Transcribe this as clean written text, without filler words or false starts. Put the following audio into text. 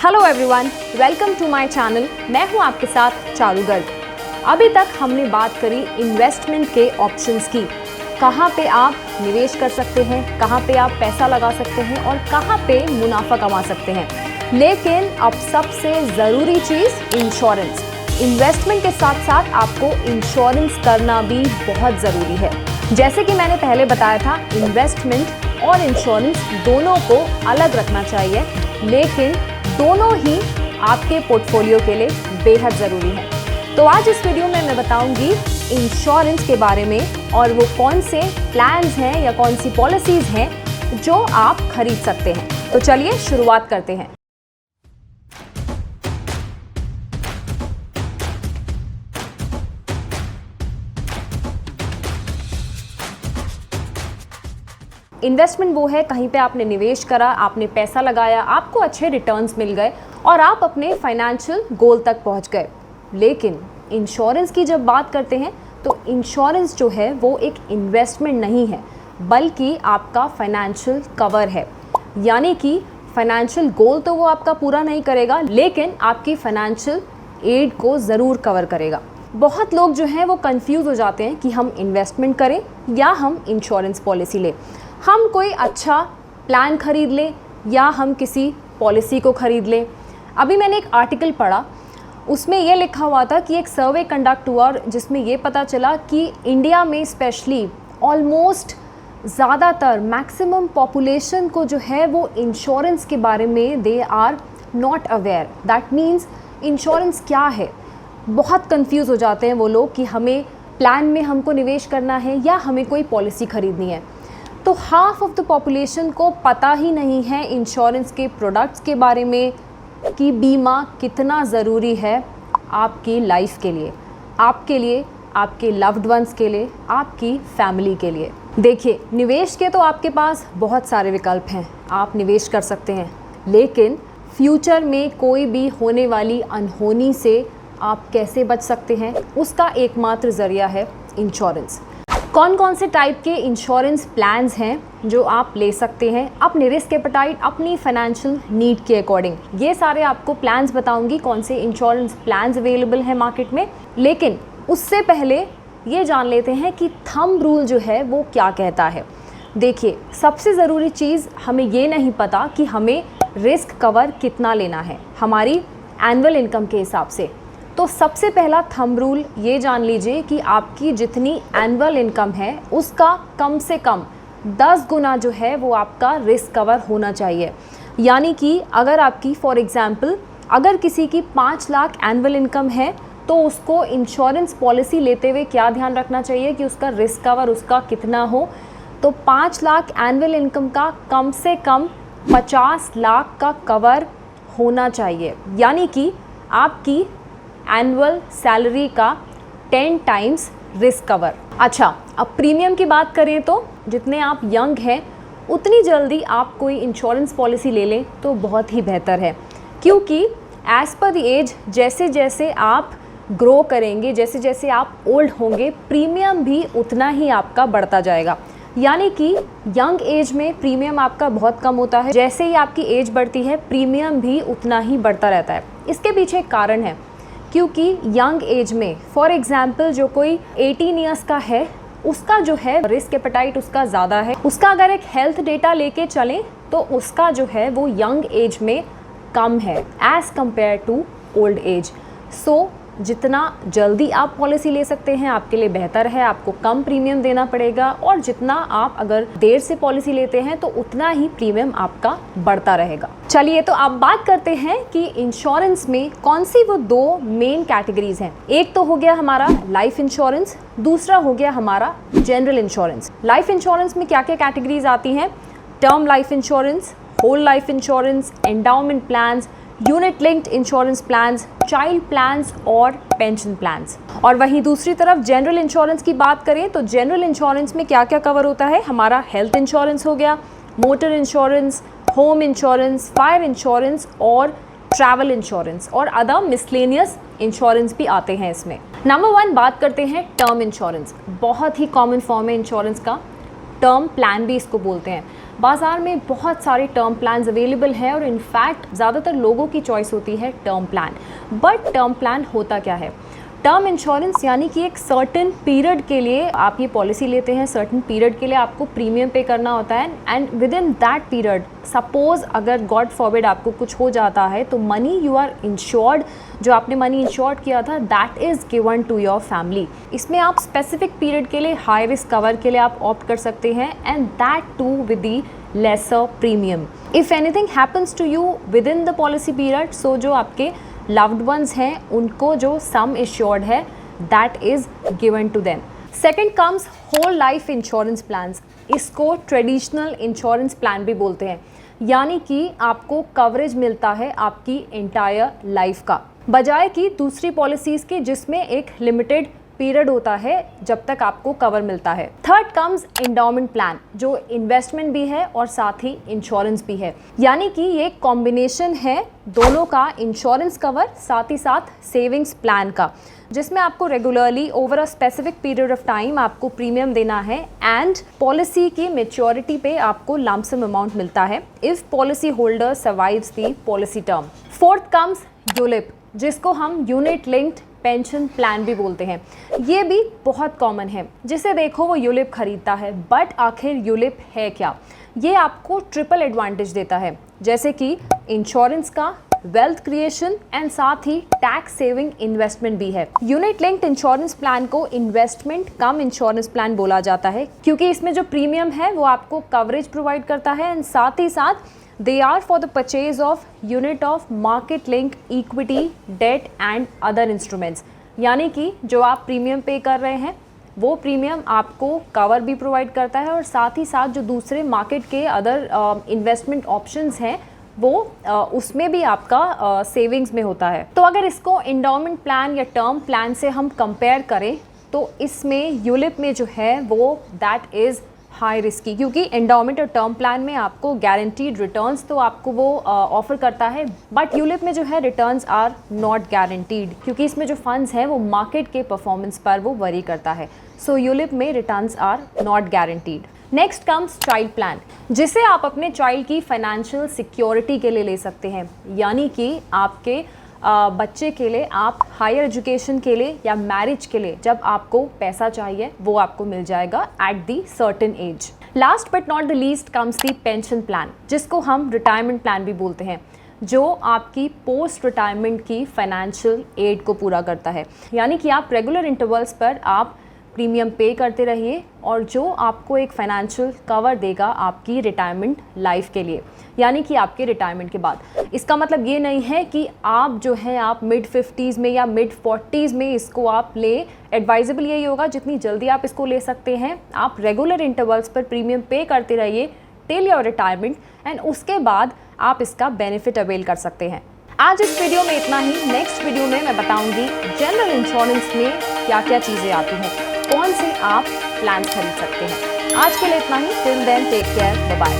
Hello everyone, welcome to my channel. मैं हूं आपके साथ चारू गर्ग। अभी तक हमने बात करी इन्वेस्टमेंट के ऑप्शंस की, कहां पे आप निवेश कर सकते हैं, कहां पे आप पैसा लगा सकते हैं और कहां पे मुनाफा कमा सकते हैं। लेकिन अब सबसे ज़रूरी चीज़ इंश्योरेंस। इन्वेस्टमेंट के साथ साथ आपको इंश्योरेंस करना भी बहुत ज़रूरी है। जैसे कि मैंने पहले बताया था, इन्वेस्टमेंट और इंश्योरेंस दोनों को अलग रखना चाहिए, लेकिन दोनों ही आपके पोर्टफोलियो के लिए बेहद ज़रूरी है। तो आज इस वीडियो में मैं बताऊंगी इंश्योरेंस के बारे में और वो कौन से प्लान्स हैं या कौन सी पॉलिसीज़ हैं जो आप खरीद सकते हैं। तो चलिए शुरुआत करते हैं। इन्वेस्टमेंट वो है, कहीं पे आपने निवेश करा, आपने पैसा लगाया, आपको अच्छे रिटर्न्स मिल गए और आप अपने फाइनेंशियल गोल तक पहुंच गए। लेकिन इंश्योरेंस की जब बात करते हैं तो इंश्योरेंस जो है वो एक इन्वेस्टमेंट नहीं है, बल्कि आपका फाइनेंशियल कवर है। यानी कि फाइनेंशियल गोल तो वो आपका पूरा नहीं करेगा, लेकिन आपकी फाइनेंशियल एड को ज़रूर कवर करेगा। बहुत लोग जो हैं वो कंफ्यूज हो जाते हैं कि हम इन्वेस्टमेंट करें या हम इंश्योरेंस पॉलिसी लें, हम कोई अच्छा प्लान खरीद लें या हम किसी पॉलिसी को खरीद लें। अभी मैंने एक आर्टिकल पढ़ा, उसमें ये लिखा हुआ था कि एक सर्वे कंडक्ट हुआ और जिसमें ये पता चला कि इंडिया में स्पेशली ऑलमोस्ट ज़्यादातर मैक्सिमम पॉपुलेशन को जो है वो इंश्योरेंस के बारे में they are not aware. That means insurance क्या है। बहुत कंफ्यूज हो जाते हैं वो लोग कि हमें प्लान में हमको निवेश करना है या हमें कोई पॉलिसी ख़रीदनी है। तो हाफ ऑफ द पॉपुलेशन को पता ही नहीं है इंश्योरेंस के प्रोडक्ट्स के बारे में कि बीमा कितना ज़रूरी है आपकी लाइफ के लिए, आपके लव्ड वंस के लिए, आपकी फैमिली के लिए। देखिए, निवेश के तो आपके पास बहुत सारे विकल्प हैं, आप निवेश कर सकते हैं, लेकिन फ्यूचर में कोई भी होने वाली अनहोनी से आप कैसे बच सकते हैं, उसका एकमात्र ज़रिया है इंश्योरेंस। कौन कौन से टाइप के इंश्योरेंस प्लान्स हैं जो आप ले सकते हैं अपने रिस्क एपेटाइट, अपनी फाइनेंशियल नीड के अकॉर्डिंग। ये सारे आपको प्लान्स बताऊंगी, कौन से इंश्योरेंस प्लान्स अवेलेबल हैं मार्केट में। लेकिन उससे पहले ये जान लेते हैं कि थंब रूल जो है वो क्या कहता है। देखिए, सबसे ज़रूरी चीज़ हमें ये नहीं पता कि हमें रिस्क कवर कितना लेना है हमारी एनुअल इनकम के हिसाब से। तो सबसे पहला थंब रूल ये जान लीजिए कि आपकी जितनी एनुअल इनकम है उसका कम से कम 10 गुना जो है वो आपका रिस्क कवर होना चाहिए। यानी कि अगर आपकी फॉर एग्ज़ाम्पल अगर किसी की 5 लाख एनुअल इनकम है तो उसको इंश्योरेंस पॉलिसी लेते हुए क्या ध्यान रखना चाहिए कि उसका रिस्क कवर उसका कितना हो। तो 5 लाख एनुअल इनकम का कम से कम 50 लाख का कवर होना चाहिए, यानी कि आपकी एनुअल सैलरी का 10 टाइम्स रिस्क कवर। अच्छा, अब प्रीमियम की बात करें तो जितने आप यंग हैं उतनी जल्दी आप कोई इंश्योरेंस पॉलिसी ले लें तो बहुत ही बेहतर है, क्योंकि एज़ पर द एज जैसे जैसे आप ग्रो करेंगे, जैसे जैसे आप ओल्ड होंगे, प्रीमियम भी उतना ही आपका बढ़ता जाएगा। यानी कि यंग एज में प्रीमियम आपका बहुत कम होता है, जैसे ही आपकी एज बढ़ती है प्रीमियम भी उतना ही बढ़ता रहता है। इसके पीछे एक कारण है, क्योंकि यंग एज में फॉर एग्जांपल जो कोई 18 ईयर्स का है उसका जो है रिस्क एपेटाइट उसका ज़्यादा है, उसका अगर एक हेल्थ डेटा लेके चलें तो उसका जो है वो यंग एज में कम है as compare to old age. So जितना जल्दी आप पॉलिसी ले सकते हैं आपके लिए बेहतर है, आपको कम प्रीमियम देना पड़ेगा, और जितना आप अगर देर से पॉलिसी लेते हैं तो उतना ही प्रीमियम आपका बढ़ता रहेगा। चलिए, तो आप बात करते हैं कि इंश्योरेंस में कौन सी वो 2 मेन कैटेगरीज हैं। एक तो हो गया हमारा लाइफ इंश्योरेंस, दूसरा हो गया हमारा जनरल इंश्योरेंस। लाइफ इंश्योरेंस में क्या क्या कैटेगरीज आती हैं? Term life insurance, whole life insurance, endowment plans, unit linked insurance plans, child plans और पेंशन प्लान्स। और वहीं दूसरी तरफ जनरल इंश्योरेंस की बात करें तो जनरल इंश्योरेंस में क्या क्या कवर होता है? हमारा हेल्थ इंश्योरेंस हो गया, motor insurance, home insurance, fire insurance और ट्रैवल इंश्योरेंस और अदर मिसलेनियस इंश्योरेंस भी आते हैं इसमें। नंबर 1 बात करते हैं टर्म इंश्योरेंस। बहुत ही कॉमन फॉर्म है इंश्योरेंस का, टर्म प्लान भी इसको बोलते हैं। बाज़ार में बहुत सारे टर्म प्लान्स अवेलेबल हैं और इनफैक्ट ज़्यादातर लोगों की चॉइस होती है term plan. But term plan होता क्या है? टर्म इंश्योरेंस यानी कि एक सर्टेन पीरियड के लिए आप ये पॉलिसी लेते हैं, सर्टेन पीरियड के लिए आपको प्रीमियम पे करना होता है and with in that period suppose अगर गॉड फॉरबिड आपको कुछ हो जाता है तो मनी यू आर इंश्योर्ड, जो आपने मनी इंश्योर्ड किया था that is given to your family. इसमें आप स्पेसिफिक पीरियड के लिए हाई रिस्क कवर के लिए आप ऑप्ट कर सकते हैं and that too with the lesser premium. If anything happens to you within the policy period, so जो आपके लव्ड वंस हैं उनको जो सम एश्योर्ड है that is given to them. Second comes whole life insurance plans. इसको traditional insurance plan भी बोलते हैं, यानी कि आपको कवरेज मिलता है आपकी एंटायर लाइफ का, बजाय कि दूसरी पॉलिसीज़ के जिसमें एक लिमिटेड पीरियड होता है जब तक आपको कवर मिलता है। थर्ड कम्स एंडाउमेंट प्लान, जो इन्वेस्टमेंट भी है और साथ ही इंश्योरेंस भी है, यानी कि ये कॉम्बिनेशन है दोनों का, इंश्योरेंस कवर साथ ही साथ सेविंग्स प्लान का, जिसमें आपको regularly over a specific period of time आपको प्रीमियम देना है एंड पॉलिसी की मेच्योरिटी पे आपको लंप सम अमाउंट मिलता है if policy holder survives the policy term. Fourth comes ULIP, जिसको हम यूनिट लिंक्ड पेंशन प्लान भी बोलते हैं। ये भी बहुत कॉमन है, जिसे देखो वो यूलिप खरीदता है, बट आखिर यूलिप है क्या? ये आपको ट्रिपल एडवांटेज देता है, जैसे कि इंश्योरेंस का, वेल्थ क्रिएशन एंड साथ ही टैक्स सेविंग इन्वेस्टमेंट भी है। यूनिट लिंक्ड इंश्योरेंस प्लान को इन्वेस्टमेंट कम इंश्योरेंस प्लान बोला जाता है, क्योंकि इसमें जो प्रीमियम है वो आपको कवरेज प्रोवाइड करता है एंड साथ ही साथ they are for the purchase of unit of market link equity debt and other instruments, यानी कि जो आप प्रीमियम पे कर रहे हैं वो प्रीमियम आपको कवर भी प्रोवाइड करता है और साथ ही साथ जो दूसरे मार्केट के अदर इन्वेस्टमेंट ऑप्शंस हैं वो उसमें भी आपका सेविंग्स में होता है। तो अगर इसको एंडाउमेंट प्लान या टर्म प्लान से हम कंपेयर करें तो इसमें यूलिप में जो है वो दैट इज़ हाई रिस्की, क्योंकि एंडाउमेंट और टर्म प्लान में आपको गारंटीड रिटर्न्स तो आपको वो ऑफर करता है, बट यूलिप में जो है रिटर्न्स आर नॉट गारंटीड, क्योंकि इसमें जो फंड्स हैं वो मार्केट के परफॉर्मेंस पर वो वरी करता है। सो यूलिप में returns are not guaranteed. Next comes child plan, जिसे आप अपने चाइल्ड की फाइनेंशियल सिक्योरिटी के लिए ले सकते हैं, यानी कि आपके बच्चे के लिए आप हायर एजुकेशन के लिए या मैरिज के लिए जब आपको पैसा चाहिए वो आपको मिल जाएगा at the certain age. Last but not the least comes the pension plan, जिसको हम रिटायरमेंट प्लान भी बोलते हैं, जो आपकी पोस्ट रिटायरमेंट की फाइनेंशियल एड को पूरा करता है, यानी कि आप रेगुलर इंटरवल्स पर आप प्रीमियम पे करते रहिए और जो आपको एक फाइनेंशियल कवर देगा आपकी रिटायरमेंट लाइफ के लिए, यानी कि आपके रिटायरमेंट के बाद। इसका मतलब ये नहीं है कि आप जो है आप मिड 50s में या मिड 40s में इसको आप ले, एडवाइजेबल यही होगा जितनी जल्दी आप इसको ले सकते हैं आप रेगुलर इंटरवल्स पर प्रीमियम पे करते रहिए टिल योर रिटायरमेंट एंड उसके बाद आप इसका बेनिफिट अवेल कर सकते हैं। आज इस वीडियो में इतना ही। नेक्स्ट वीडियो में मैं बताऊंगी जनरल इंश्योरेंस में क्या क्या चीज़ें आती हैं, कौन से आप प्लान खरीद सकते हैं। आज के लिए इतना ही। Till then take care, bye bye.